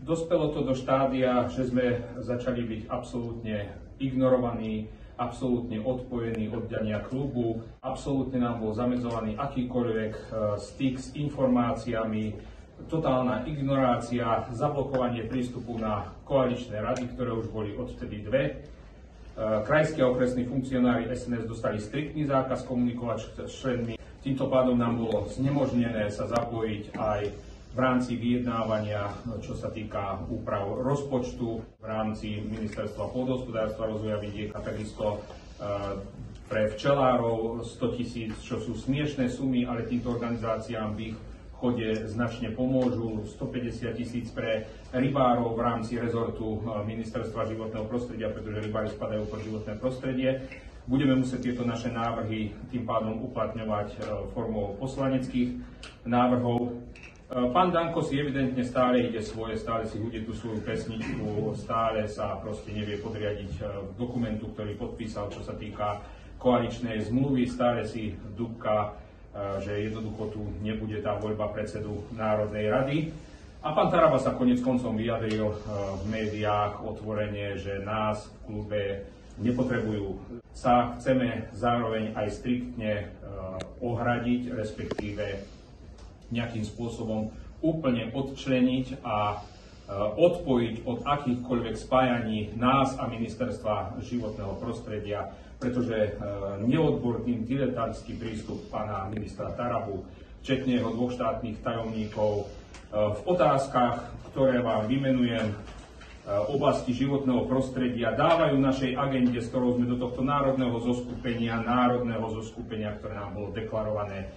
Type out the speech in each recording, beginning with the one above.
Dospelo to do štádia, že sme začali byť absolútne ignorovaní, absolútne odpojení od diania klubu, absolútne nám bol zamedzovaný akýkoľvek styk s informáciami, totálna ignorácia, zablokovanie prístupu na koaličné rady, ktoré už boli odvtedy dve. Krajskí a okresní funkcionári SNS dostali striktný zákaz komunikovať s členmi. Týmto pádom nám bolo znemožnené sa zapojiť aj v rámci vyjednávania, čo sa týka úprav rozpočtu v rámci Ministerstva pôdohospodárstva, rozvoja vidieka, takisto pre včelárov 100 000, čo sú smiešné sumy, ale týmto organizáciám v ich chode značne pomôžu. 150 000 pre rybárov v rámci rezortu Ministerstva životného prostredia, pretože rybári spadajú pod životné prostredie. Budeme musieť tieto naše návrhy tým pádom uplatňovať formou poslaneckých návrhov. Pán Danko si evidentne stále ide svoje, stále si hudie tú svoju pesničku, stále sa proste nevie podriadiť dokumentu, ktorý podpísal, čo sa týka koaličnej zmluvy, stále si dúbka, že jednoducho tu nebude tá voľba predsedu Národnej rady. A pán Taraba sa koniec koncom vyjadril v médiách otvorene, že nás v klube nepotrebujú. Sa chceme zároveň aj striktne ohradiť, respektíve nejakým spôsobom úplne odčleniť a odpojiť od akýchkoľvek spájaní nás a Ministerstva životného prostredia, pretože neodborný diletantský prístup pána ministra Tarabu, včetne jeho dvoch štátnych tajomníkov, v otázkach, ktoré vám vymenujem, oblasti životného prostredia, dávajú našej agende, s ktorou sme do tohto národného zoskupenia, ktoré nám bolo deklarované,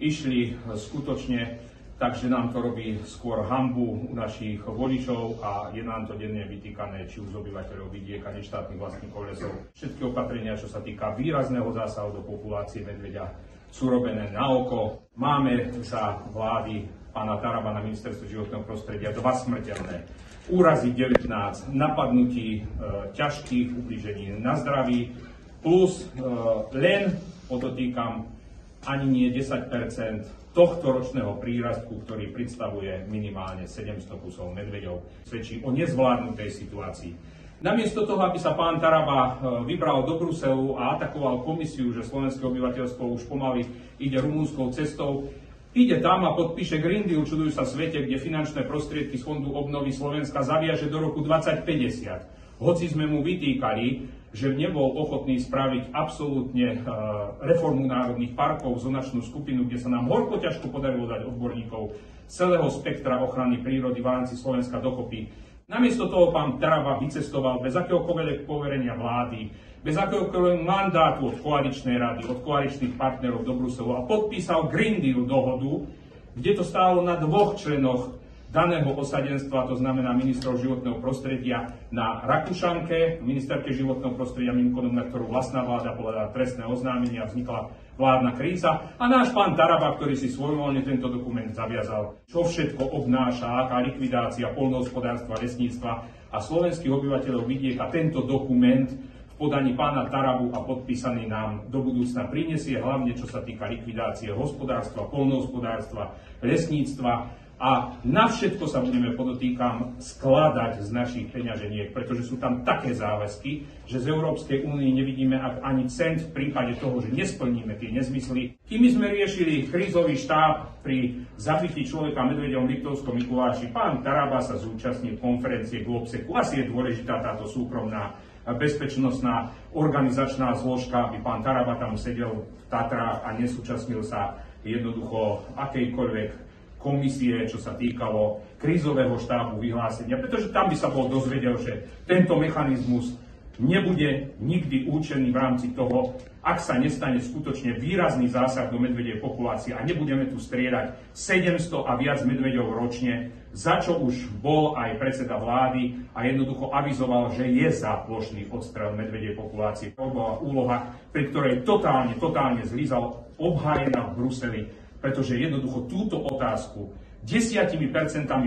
išli skutočne, takže nám to robí skôr hanbu u našich voličov a je nám to denne vytýkané či už obyvateľov vidieka, neštátnych vlastníkov lesov. Všetky opatrenia, čo sa týka výrazného zásahu do populácie medveďa, sú robené na oko. Máme za vlády pána Taraba na Ministerstve životného prostredia 2 smrteľné úrazy 19, napadnutí ťažkých ublížení na zdraví, plus len, podotýkam, ani nie 10% tohto ročného prírastku, ktorý predstavuje minimálne 700 kusov medveďov, svedčí o nezvládnutej situácii. Namiesto toho, aby sa pán Taraba vybral do Bruselu a atakoval komisiu, že slovenské obyvateľstvo už pomaly ide rumúnskou cestou, ide tam a podpíše Green Deal, čudujú sa svete, kde finančné prostriedky z Fondu obnovy Slovenska zaviaže do roku 2050. Hoci sme mu vytýkali, že nebol ochotný spraviť absolútne reformu národných parkov, zonačnú skupinu, kde sa nám horko ťažko podarilo dať odborníkov celého spektra ochrany prírody v rámci Slovenska dokopy. Namiesto toho pán Taraba vycestoval bez akéhokoľvek poverenia vlády, bez akéhokoľvek mandátu od koaličnej rady, od koaličných partnerov do Bruselu a podpísal Green Deal dohodu, kde to stálo na 2 členoch daného osadenstva, to znamená ministrov životného prostredia na Rakušanke, ministerke životného prostredia, mimochodom, na ktorú vlastná vláda podala trestné oznámenie a vznikla vládna kríza, a náš pán Taraba, ktorý si svojvoľne tento dokument zaviazal, čo všetko obnáša, aká likvidácia poľnohospodárstva, lesníctva a slovenských obyvateľov vidieka tento dokument v podaní pána Tarabu a podpísaný nám do budúcna prinesie, hlavne čo sa týka likvidácie hospodárstva, poľnohospodárstva, lesníctva. A na všetko sa budeme, podotýkam, skladať z našich peňaženiek, pretože sú tam také záväzky, že z Európskej únie nevidíme ani cent v prípade toho, že nesplníme tie nezmysly. Kým sme riešili krízový štáb pri zabití človeka medveďom v Liptovskom Mikuláši, pán Taraba sa zúčastnil konferencie Globseku. Asi je dôležitá táto súkromná bezpečnostná organizačná zložka, aby pán Taraba tam sedel v Tatrách a nesúčastnil sa jednoducho akejkoľvek komisie, čo sa týkalo krízového štábu vyhlásenia, pretože tam by sa bol dozvedel, že tento mechanizmus nebude nikdy účinný v rámci toho, ak sa nestane skutočne výrazný zásah do medvedej populácie a nebudeme tu striedať 700 a viac medveďov ročne, za čo už bol aj predseda vlády a jednoducho avizoval, že je za plošný odstrel medvedej populácie. To bola úloha, pri ktorej totálne zlyzal, obhájená v Bruseli, pretože jednoducho túto otázku 10%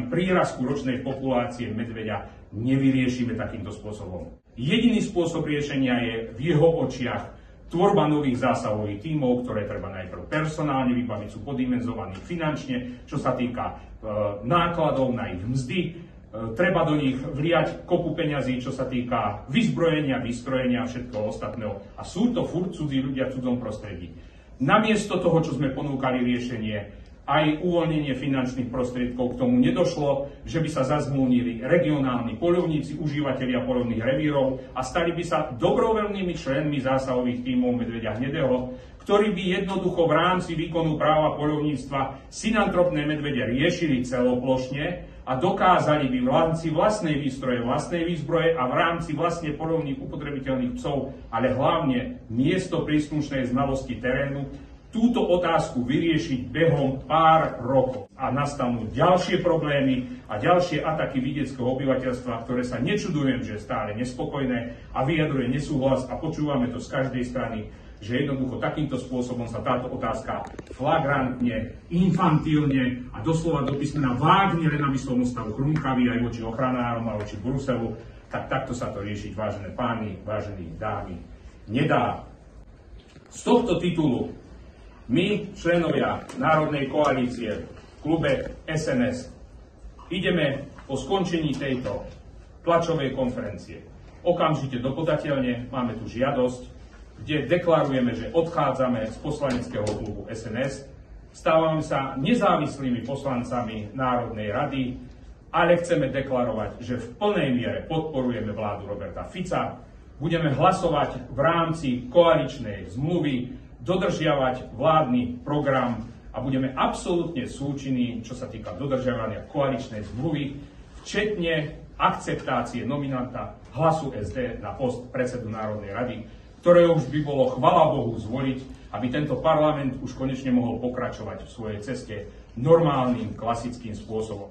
prírastku ročnej populácie medveďa nevyriešime takýmto spôsobom. Jediný spôsob riešenia je v jeho očiach tvorba nových zásahových tímov, ktoré treba najprv personálne vybaviť, sú poddimenzovaní finančne, čo sa týka nákladov na ich mzdy, treba do nich vliať kopu peňazí, čo sa týka vyzbrojenia, vystrojenia a všetkoho ostatného. A sú to furt cudzí ľudia v cudzom prostredí. Namiesto toho, čo sme ponúkali riešenie, aj uvoľnenie finančných prostriedkov k tomu nedošlo, že by sa zazmluvnili regionálni poľovníci, užívateľia poľovných revírov a stali by sa dobrovoľnými členmi zásahových tímov medveďa hnedého, ktorí by jednoducho v rámci výkonu práva poľovníctva synantropné medvede riešili celoplošne a dokázali by v rámci vlastnej výstroje, vlastnej výzbroje a v rámci vlastne poľovných upotrebiteľných psov, ale hlavne miesto príslušnej znalosti terénu, túto otázku vyriešiť behom pár rokov. A nastanú ďalšie problémy a ďalšie ataky vidieckého obyvateľstva, ktoré sa nečudujem, že je stále nespokojné a vyjadruje nesúhlas a počúvame to z každej strany, že jednoducho takýmto spôsobom sa táto otázka flagrantne, infantilne a doslova do písmena vágne len aby som stavu chrumkavý aj voči ochranárom a voči Bruselu, tak takto sa to riešiť, vážené páni, vážení dámy, nedá. Z tohto titulu my, členovia Národnej koalície v klube SNS, ideme po skončení tejto tlačovej konferencie okamžite do podateľne, máme tu žiadosť, kde deklarujeme, že odchádzame z poslaneckého klubu SNS, stávame sa nezávislými poslancami Národnej rady, ale chceme deklarovať, že v plnej miere podporujeme vládu Roberta Fica, budeme hlasovať v rámci koaličnej zmluvy, dodržiavať vládny program a budeme absolútne súčinní, čo sa týka dodržiavania koaličnej zmluvy, včetne akceptácie nominanta Hlasu SD na post predsedu Národnej rady, ktoré už by bolo, chvala Bohu, zvoliť, aby tento parlament už konečne mohol pokračovať v svojej ceste normálnym, klasickým spôsobom.